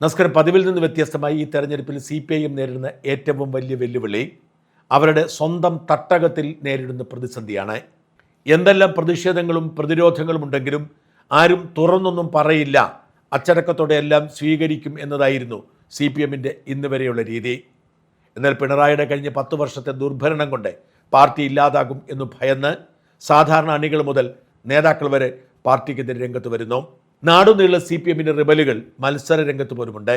നമസ്കാരം. പതിവിൽ നിന്ന് വ്യത്യസ്തമായി ഈ തെരഞ്ഞെടുപ്പിൽ CPIM നേരിടുന്ന ഏറ്റവും വലിയ വെല്ലുവിളി അവരുടെ സ്വന്തം തട്ടകത്തിൽ നേരിടുന്ന പ്രതിസന്ധിയാണ്. എന്തെല്ലാം പ്രതിഷേധങ്ങളും പ്രതിരോധങ്ങളും ഉണ്ടെങ്കിലും ആരും തുറന്നൊന്നും പറയില്ല, അച്ചടക്കത്തോടെ എല്ലാം സ്വീകരിക്കും എന്നതായിരുന്നു CPMൻ്റെ ഇന്ന് വരെയുള്ള രീതി. എന്നാൽ പിണറായിയുടെ കഴിഞ്ഞ 10 വർഷത്തെ ദുർഭരണം കൊണ്ട് പാർട്ടി ഇല്ലാതാകും എന്ന് ഭയന്ന് സാധാരണ അണികൾ മുതൽ നേതാക്കൾ വരെ പാർട്ടിക്കെതിരെ രംഗത്ത് വരുന്നു. നാടുനീള CPMൻ്റെ റിബലുകൾ മത്സര രംഗത്ത് പോലുമുണ്ട്.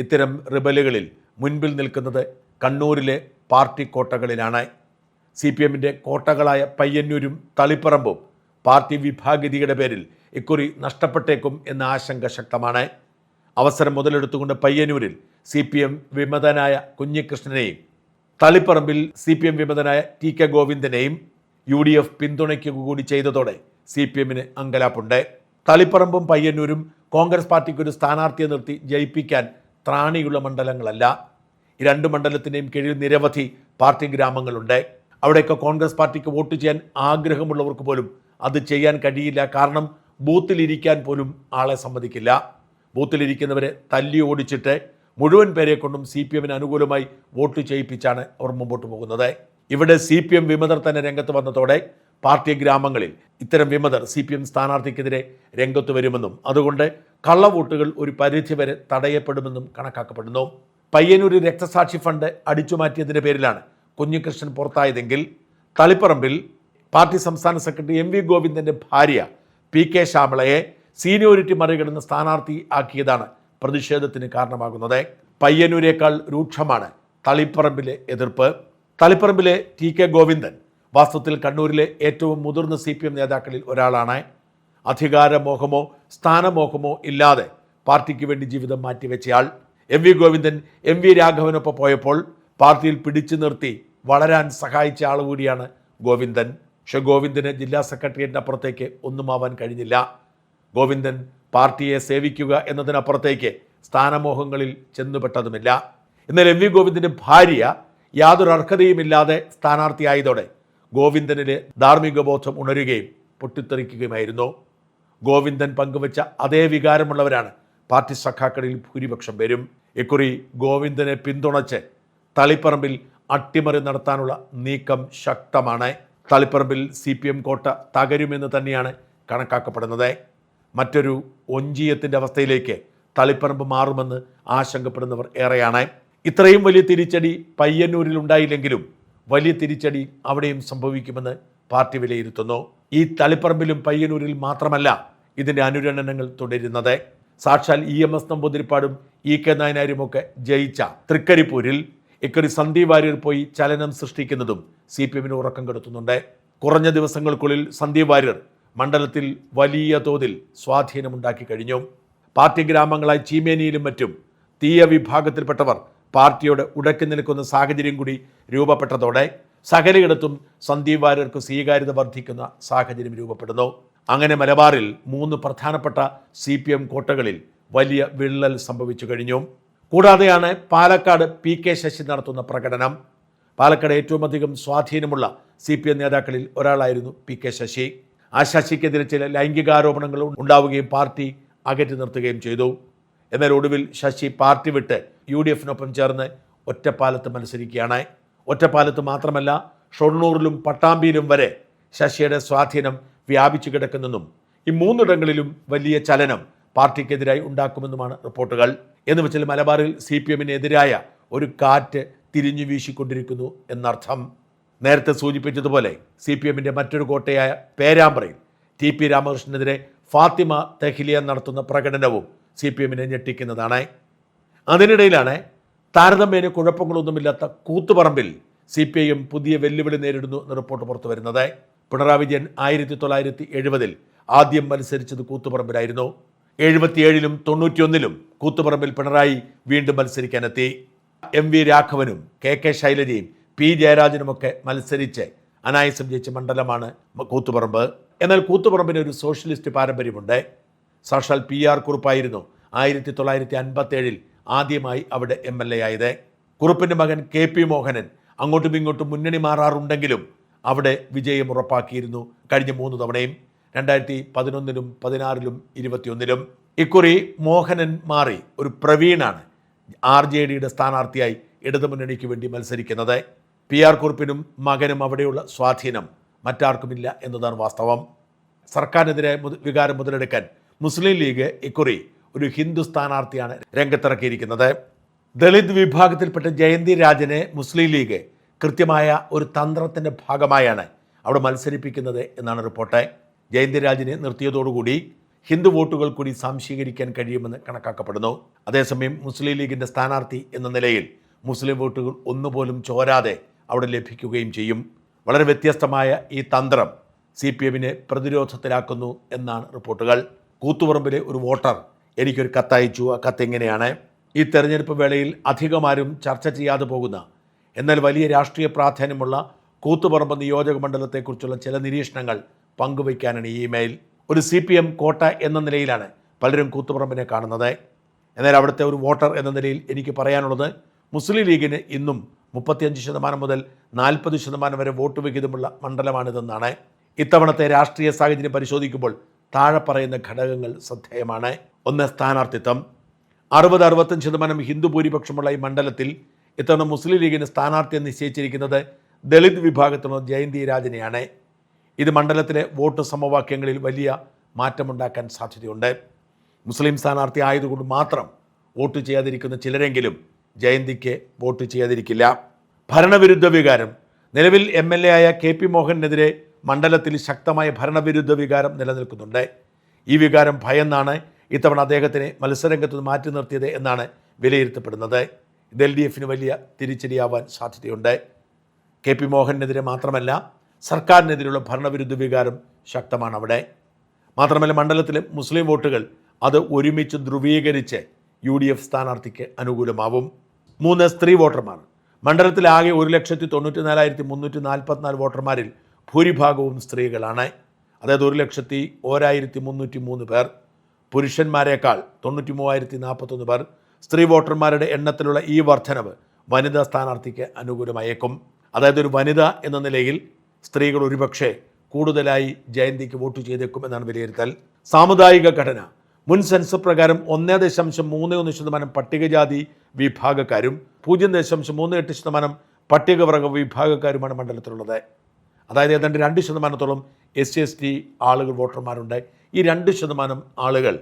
ഇത്തരം റിബലുകളിൽ മുൻപിൽ നിൽക്കുന്നത് കണ്ണൂരിലെ പാർട്ടി കോട്ടകളിലാണ്. CPMൻ്റെ കോട്ടകളായ പയ്യന്നൂരും തളിപ്പറമ്പും പാർട്ടി വിഭാഗതിയുടെ പേരിൽ ഇക്കുറി നഷ്ടപ്പെട്ടേക്കും എന്ന ആശങ്ക ശക്തമാണ്. അവസരം മുതലെടുത്തുകൊണ്ട് പയ്യന്നൂരിൽ CPM വിമതനായ കുഞ്ഞികൃഷ്ണനെയും തളിപ്പറമ്പിൽ CPM വിമതനായ TK ഗോവിന്ദനെയും UDF പിന്തുണയ്ക്കുക കൂടി ചെയ്തതോടെ CPMന് അങ്കലാപ്പുണ്ട്. തളിപ്പറമ്പും പയ്യന്നൂരും കോൺഗ്രസ് പാർട്ടിക്ക് ഒരു സ്ഥാനാർത്ഥിയെ നിർത്തി ജയിപ്പിക്കാൻ ത്രാണിയുള്ള മണ്ഡലങ്ങളല്ല. ഈ രണ്ട് മണ്ഡലത്തിൻ്റെയും കീഴിൽ നിരവധി പാർട്ടി ഗ്രാമങ്ങളുണ്ട്. അവിടെയൊക്കെ കോൺഗ്രസ് പാർട്ടിക്ക് വോട്ട് ചെയ്യാൻ ആഗ്രഹമുള്ളവർക്ക് പോലും അത് ചെയ്യാൻ കഴിയില്ല. കാരണം ബൂത്തിലിരിക്കാൻ പോലും ആളെ സമ്മതിക്കില്ല. ബൂത്തിലിരിക്കുന്നവരെ തല്ലി ഓടിച്ചിട്ട് മുഴുവൻ പേരെ കൊണ്ടും CPMന് അനുകൂലമായി വോട്ട് ചെയ്യിപ്പിച്ചാണ് അവർ മുമ്പോട്ട് പോകുന്നത്. ഇവിടെ CPM വിമതർ തന്നെ രംഗത്ത് വന്നതോടെ പാർട്ടി ഗ്രാമങ്ങളിൽ ഇത്തരം വിമതർ CPM സ്ഥാനാർത്ഥിക്കെതിരെ രംഗത്ത് വരുമെന്നും അതുകൊണ്ട് കള്ളവോട്ടുകൾ ഒരു പരിധിവരെ തടയപ്പെടുമെന്നും കണക്കാക്കപ്പെടുന്നു. പയ്യന്നൂർ രക്തസാക്ഷി ഫണ്ട് അടിച്ചുമാറ്റിയതിൻ്റെ പേരിലാണ് കുഞ്ഞികൃഷ്ണൻ പുറത്തായതെങ്കിൽ തളിപ്പറമ്പിൽ പാർട്ടി സംസ്ഥാന സെക്രട്ടറി MV ഗോവിന്ദൻ്റെ ഭാര്യ PK ശ്യാമളയെ സീനിയോറിറ്റി മറികടന്ന് സ്ഥാനാർത്ഥി ആക്കിയതാണ് പ്രതിഷേധത്തിന് കാരണമാകുന്നത്. പയ്യന്നൂരേക്കാൾ രൂക്ഷമാണ് തളിപ്പറമ്പിലെ എതിർപ്പ്. തളിപ്പറമ്പിലെ TK ഗോവിന്ദൻ വാസ്തവത്തിൽ കണ്ണൂരിലെ ഏറ്റവും മുതിർന്ന CPM നേതാക്കളിൽ ഒരാളാണ്. അധികാരമോഹമോ സ്ഥാനമോഹമോ ഇല്ലാതെ പാർട്ടിക്ക് വേണ്ടി ജീവിതം മാറ്റിവെച്ചയാൾ. MV ഗോവിന്ദൻ MV രാഘവനൊപ്പം പോയപ്പോൾ പാർട്ടിയിൽ പിടിച്ചു നിർത്തി വളരാൻ സഹായിച്ച ആൾ കൂടിയാണ് ഗോവിന്ദൻ. പക്ഷെ ഗോവിന്ദന് ജില്ലാ സെക്രട്ടേറിയറ്റിന് അപ്പുറത്തേക്ക് ഒന്നുമാവാൻ കഴിഞ്ഞില്ല. ഗോവിന്ദൻ പാർട്ടിയെ സേവിക്കുക എന്നതിനപ്പുറത്തേക്ക് സ്ഥാനമോഹങ്ങളിൽ ചെന്നുപെട്ടതുമില്ല. എന്നാൽ MV ഗോവിന്ദൻ്റെ ഭാര്യ യാതൊരു അർഹതയുമില്ലാതെ സ്ഥാനാർത്ഥിയായതോടെ ഗോവിന്ദനിലെ ധാർമ്മിക ബോധം ഉണരുകയും പൊട്ടിത്തെറിക്കുകയുമായിരുന്നു. ഗോവിന്ദൻ പങ്കുവച്ച അതേ വികാരമുള്ളവരാണ് പാർട്ടി സഖാക്കളിൽ ഭൂരിപക്ഷം പേരും. ഇക്കുറി ഗോവിന്ദനെ പിന്തുണച്ച് തളിപ്പറമ്പിൽ അട്ടിമറി നടത്താനുള്ള നീക്കം ശക്തമാണ്. തളിപ്പറമ്പിൽ CPM കോട്ട തകരുമെന്ന് തന്നെയാണ് കണക്കാക്കപ്പെടുന്നത്. മറ്റൊരു ഒഞ്ചിയത്തിൻ്റെ അവസ്ഥയിലേക്ക് തളിപ്പറമ്പ് മാറുമെന്ന് ആശങ്കപ്പെടുന്നവർ ഏറെയാണ്. ഇത്രയും വലിയ തിരിച്ചടി പയ്യന്നൂരിൽ ഉണ്ടായില്ലെങ്കിലും വലിയ തിരിച്ചടി അവിടെയും സംഭവിക്കുമെന്ന് പാർട്ടി വിലയിരുത്തുന്നു. ഈ തളിപ്പറമ്പിലും പയ്യന്നൂരിൽ മാത്രമല്ല ഇതിൻ്റെ അനുരണനങ്ങൾ തുടരുന്നത്. സാക്ഷാൽ EMS നമ്പൂതിരിപ്പാടും EK നായനാരുമൊക്കെ ജയിച്ച തൃക്കരിപ്പൂരിൽ ഇക്കുറി സന്ദീപ് വാര്യർ പോയി ചലനം സൃഷ്ടിക്കുന്നതും CPMന് ഉറക്കം കെടുത്തുന്നുണ്ട്. കുറഞ്ഞ ദിവസങ്ങൾക്കുള്ളിൽ സന്ദീപ് വാര്യർ മണ്ഡലത്തിൽ വലിയ തോതിൽ സ്വാധീനമുണ്ടാക്കി കഴിഞ്ഞു. പാർട്ടി ഗ്രാമങ്ങളായി ചീമേനിയിലും മറ്റും തീയ വിഭാഗത്തിൽപ്പെട്ടവർ പാർട്ടിയോട് ഉടക്കി നിൽക്കുന്ന സാഹചര്യം കൂടി രൂപപ്പെട്ടതോടെ സകലയിടത്തും സന്ദീപ് വാര്യർക്ക് സ്വീകാര്യത വർദ്ധിക്കുന്ന സാഹചര്യം രൂപപ്പെടുന്നു. അങ്ങനെ മലബാറിൽ 3 പ്രധാനപ്പെട്ട CPM കോട്ടകളിൽ വലിയ വിള്ളൽ സംഭവിച്ചു കഴിഞ്ഞു. കൂടാതെയാണ് പാലക്കാട് PK ശശി നടത്തുന്ന പ്രകടനം. പാലക്കാട് ഏറ്റവും അധികം സ്വാധീനമുള്ള CPM നേതാക്കളിൽ ഒരാളായിരുന്നു PK ശശി. ആ ശശിക്കെതിരെ ചില ലൈംഗികാരോപണങ്ങൾ ഉണ്ടാവുകയും പാർട്ടി അകറ്റി നിർത്തുകയും ചെയ്തു. എന്നാൽ ഒടുവിൽ ശശി പാർട്ടി വിട്ട് UDFനൊപ്പം ചേർന്ന് ഒറ്റപ്പാലത്ത് മത്സരിക്കുകയാണ്. ഒറ്റപ്പാലത്ത് മാത്രമല്ല ഷൊർണൂറിലും പട്ടാമ്പിയിലും വരെ ശശിയുടെ സ്വാധീനം വ്യാപിച്ചു കിടക്കുന്നെന്നും ഈ 3 ഇടങ്ങളിലും വലിയ ചലനം പാർട്ടിക്കെതിരായി ഉണ്ടാക്കുമെന്നുമാണ് റിപ്പോർട്ടുകൾ. എന്ന് വെച്ചാൽ മലബാറിൽ CPMനെതിരായ ഒരു കാറ്റ് തിരിഞ്ഞു വീശിക്കൊണ്ടിരിക്കുന്നു എന്നർത്ഥം. നേരത്തെ സൂചിപ്പിച്ചതുപോലെ CPMൻ്റെ മറ്റൊരു കോട്ടയായ പേരാമ്പ്രയിൽ TP രാമകൃഷ്ണനെതിരെ ഫാത്തിമ തെഹ്ലിയ നടത്തുന്ന പ്രകടനവും CPMനെ ഞെട്ടിക്കുന്നതാണ്. അതിനിടയിലാണ് താരതമ്യേന കുഴപ്പങ്ങളൊന്നുമില്ലാത്ത കൂത്തുപറമ്പിൽ CPIM പുതിയ വെല്ലുവിളി നേരിടുന്നു എന്ന റിപ്പോർട്ട് പുറത്തു വരുന്നത്. പിണറായി വിജയൻ 1970 ആദ്യം മത്സരിച്ചത് കൂത്തുപറമ്പിലായിരുന്നു. 77ലും 91ലും കൂത്തുപറമ്പിൽ പിണറായി വീണ്ടും മത്സരിക്കാനെത്തി. MV രാഘവനും KK ശൈലജയും P ജയരാജനുമൊക്കെ മത്സരിച്ച് അനായാസം ജയിച്ച മണ്ഡലമാണ് കൂത്തുപറമ്പ്. എന്നാൽ കൂത്തുപറമ്പിന് ഒരു സോഷ്യലിസ്റ്റ് പാരമ്പര്യമുണ്ട്. സാക്ഷാൽ PR കുറുപ്പായിരുന്നു 1957 ആദ്യമായി അവിടെ MLA ആയത്. കുറുപ്പിൻ്റെ മകൻ KP മോഹനൻ അങ്ങോട്ടും ഇങ്ങോട്ടും മുന്നണി മാറാറുണ്ടെങ്കിലും അവിടെ വിജയം ഉറപ്പാക്കിയിരുന്നു കഴിഞ്ഞ 3 തവണയും, 2011, 16, 21. ഇക്കുറി മോഹനൻ മാറി ഒരു പ്രവീണാണ് RJDയുടെ സ്ഥാനാർത്ഥിയായി ഇടതുമുന്നണിക്ക് വേണ്ടി മത്സരിക്കുന്നത്. PR കുറുപ്പിനും മകനും അവിടെയുള്ള സ്വാധീനം മറ്റാർക്കുമില്ല എന്നതാണ് വാസ്തവം. സർക്കാരിനെതിരെ വികാരം മുതലെടുക്കാൻ മുസ്ലിം ലീഗ് ഇക്കുറി ഒരു ഹിന്ദു സ്ഥാനാർത്ഥിയാണ് രംഗത്തിറക്കിയിരിക്കുന്നത്. ദളിത് വിഭാഗത്തിൽപ്പെട്ട ജയന്തി രാജനെ മുസ്ലിം ലീഗ് കൃത്യമായ ഒരു തന്ത്രത്തിൻ്റെ ഭാഗമായാണ് അവിടെ മത്സരിപ്പിക്കുന്നത് എന്നാണ് റിപ്പോർട്ട്. ജയന്തി രാജനെ നിർത്തിയതോടുകൂടി ഹിന്ദു വോട്ടുകൾ കൂടി സംശീകരിക്കാൻ കഴിയുമെന്ന് കണക്കാക്കപ്പെടുന്നു. അതേസമയം മുസ്ലിം ലീഗിൻ്റെ സ്ഥാനാർത്ഥി എന്ന നിലയിൽ മുസ്ലിം വോട്ടുകൾ ഒന്നുപോലും ചോരാതെ അവിടെ ലഭിക്കുകയും ചെയ്യും. വളരെ വ്യത്യസ്തമായ ഈ തന്ത്രം CPMനെ പ്രതിരോധത്തിലാക്കുന്നു എന്നാണ് റിപ്പോർട്ടുകൾ. കൂത്തുപറമ്പിലെ ഒരു വോട്ടർ എനിക്കൊരു കത്തയച്ചു. ആ കത്ത് എങ്ങനെയാണ്: ഈ തെരഞ്ഞെടുപ്പ് വേളയിൽ അധികമാരും ചർച്ച ചെയ്യാതെ പോകുന്ന എന്നാൽ വലിയ രാഷ്ട്രീയ പ്രാധാന്യമുള്ള കൂത്തുപറമ്പ് നിയോജക മണ്ഡലത്തെക്കുറിച്ചുള്ള ചില നിരീക്ഷണങ്ങൾ പങ്കുവയ്ക്കാനാണ് ഈ ഇമെയിൽ. ഒരു CPM കോട്ട എന്ന നിലയിലാണ് പലരും കൂത്തുപറമ്പിനെ കാണുന്നത്. എന്നാൽ അവിടുത്തെ ഒരു വോട്ടർ എന്ന നിലയിൽ എനിക്ക് പറയാനുള്ളത് മുസ്ലിം ലീഗിന് ഇന്നും 35% മുതൽ 40% വരെ വോട്ട് വിഹിതമുള്ള മണ്ഡലമാണിതെന്നാണ്. ഇത്തവണത്തെ രാഷ്ട്രീയ സാഹചര്യം പരിശോധിക്കുമ്പോൾ താഴെ പറയുന്ന ഘടകങ്ങൾ ശ്രദ്ധേയമാണ്. ഒന്ന്, സ്ഥാനാർത്ഥിത്വം. 60-65% ഹിന്ദു ഭൂരിപക്ഷമുള്ള ഈ മണ്ഡലത്തിൽ ഇത്തവണ മുസ്ലിം ലീഗിന് സ്ഥാനാർത്ഥിയെ നിശ്ചയിച്ചിരിക്കുന്നത് ദളിത് വിഭാഗത്തിലുള്ള ജയന്തി രാജനെയാണ്. ഇത് മണ്ഡലത്തിലെ വോട്ട് സമവാക്യങ്ങളിൽ വലിയ മാറ്റമുണ്ടാക്കാൻ സാധ്യതയുണ്ട്. മുസ്ലിം സ്ഥാനാർത്ഥി ആയതുകൊണ്ട് മാത്രം വോട്ട് ചെയ്യാതിരിക്കുന്ന ചിലരെങ്കിലും ജയന്തിക്ക് വോട്ട് ചെയ്യാതിരിക്കില്ല. ഭരണവിരുദ്ധ വികാരം. നിലവിൽ MLA ആയ KP മോഹനെതിരെ മണ്ഡലത്തിൽ ശക്തമായ ഭരണവിരുദ്ധ വികാരം നിലനിൽക്കുന്നുണ്ട്. ഈ വികാരം ഭയന്നാണ് ഇത്തവണ അദ്ദേഹത്തിനെ മത്സരരംഗത്ത് നിന്ന് മാറ്റി നിർത്തിയത് എന്നാണ് വിലയിരുത്തപ്പെടുന്നത്. ഇത് LDFന് വലിയ തിരിച്ചടിയാവാൻ സാധ്യതയുണ്ട്. KP മോഹനെതിരെ മാത്രമല്ല, സർക്കാരിനെതിരെയുള്ള ഭരണവിരുദ്ധ വികാരം ശക്തമാണ് അവിടെ. മാത്രമല്ല, മണ്ഡലത്തിലെ മുസ്ലിം വോട്ടുകൾ അത് ഒരുമിച്ച് ധ്രുവീകരിച്ച് UDF സ്ഥാനാർത്ഥിക്ക് അനുകൂലമാവും. 3, സ്ത്രീ വോട്ടർമാർ. മണ്ഡലത്തിലെ ആകെ 1,94,344 വോട്ടർമാരിൽ ഭൂരിഭാഗവും സ്ത്രീകളാണ്. അതായത് 1,01,303 പേർ. പുരുഷന്മാരെക്കാൾ 93,041 പേർ. സ്ത്രീ വോട്ടർമാരുടെ എണ്ണത്തിലുള്ള ഈ വർധനവ് വനിതാ സ്ഥാനാർത്ഥിക്ക് അനുകൂലമായേക്കും. അതായത് ഒരു വനിത എന്ന നിലയിൽ സ്ത്രീകൾ ഒരുപക്ഷെ കൂടുതലായി ജയന്തിക്ക് വോട്ട് ചെയ്തേക്കും എന്നാണ് വിലയിരുത്തൽ. സാമുദായിക ഘടന. മുൻ സെൻസസ് പ്രകാരം 1.31% പട്ടികജാതി വിഭാഗക്കാരും 0.38% പട്ടികവർഗ വിഭാഗക്കാരുമാണ് മണ്ഡലത്തിലുള്ളത്. അതായത് ഏതാണ്ട് 2% SC/ST ആളുകൾ വോട്ടർമാരുണ്ട്. ഈ 2% ആളുകൾ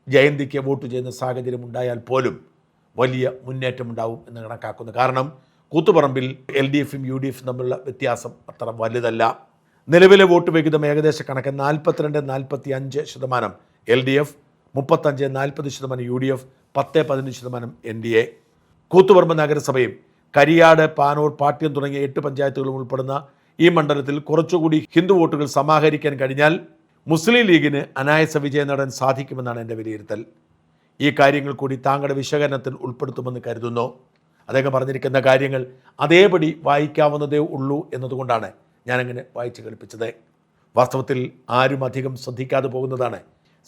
ജയന്തിക്ക് വോട്ട് ചെയ്യുന്ന സാഹചര്യം ഉണ്ടായാൽ പോലും വലിയ മുന്നേറ്റമുണ്ടാവും എന്ന് കണക്കാക്കുന്നു. കാരണം കൂത്തുപറമ്പിൽ LDFും UDFും തമ്മിലുള്ള വ്യത്യാസം അത്ര വലുതല്ല. നിലവിലെ വോട്ട് വിഹിതം ഏകദേശ കണക്ക് 42-45% LDF, 35-40% UDF, 10-15% NDA. കൂത്തുപറമ്പ് നഗരസഭയും കരിയാട്, പാനൂർ, പാട്യം തുടങ്ങിയ 8 പഞ്ചായത്തുകളും ഉൾപ്പെടുന്ന ഈ മണ്ഡലത്തിൽ കുറച്ചുകൂടി ഹിന്ദു വോട്ടുകൾ സമാഹരിക്കാൻ കഴിഞ്ഞാൽ മുസ്ലിം ലീഗിന് അനായാസ വിജയം നേടാൻ സാധിക്കുമെന്നാണ് എൻ്റെ വിലയിരുത്തൽ. ഈ കാര്യങ്ങൾ കൂടി താങ്കളുടെ വിശകലനത്തിൽ ഉൾപ്പെടുത്തുമെന്ന് കരുതുന്നു. അദ്ദേഹം പറഞ്ഞിരിക്കുന്ന കാര്യങ്ങൾ അതേപടി വായിക്കാവുന്നതേ ഉള്ളൂ എന്നതുകൊണ്ടാണ് ഞാനങ്ങനെ വായിച്ച് കളിപ്പിച്ചത്. വാസ്തവത്തിൽ ആരും അധികം ശ്രദ്ധിക്കാതെ പോകുന്നതാണ്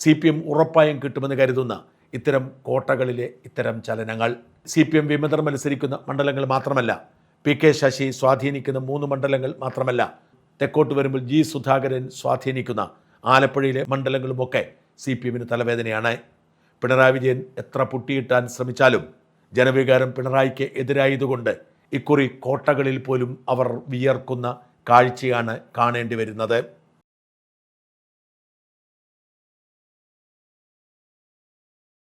CPM ഉറപ്പായും കിട്ടുമെന്ന് കരുതുന്ന ഇത്തരം കോട്ടകളിലെ ഇത്തരം ചലനങ്ങൾ. CPM വിമതർ മത്സരിക്കുന്ന മണ്ഡലങ്ങൾ മാത്രമല്ല, PK ശശി സ്വാധീനിക്കുന്ന 3 മണ്ഡലങ്ങൾ മാത്രമല്ല, തെക്കോട്ട് വരുമ്പോൾ G സുധാകരൻ സ്വാധീനിക്കുന്ന ആലപ്പുഴയിലെ മണ്ഡലങ്ങളുമൊക്കെ CPMന് തലവേദനയാണ്. പിണറായി വിജയൻ എത്ര പുട്ടിയിട്ടാൻ ശ്രമിച്ചാലും ജനവികാരം പിണറായിക്ക് എതിരായതുകൊണ്ട് ഇക്കുറി കോട്ടകളിൽ പോലും അവർ വിയർക്കുന്ന കാഴ്ചയാണ് കാണേണ്ടി വരുന്നത്.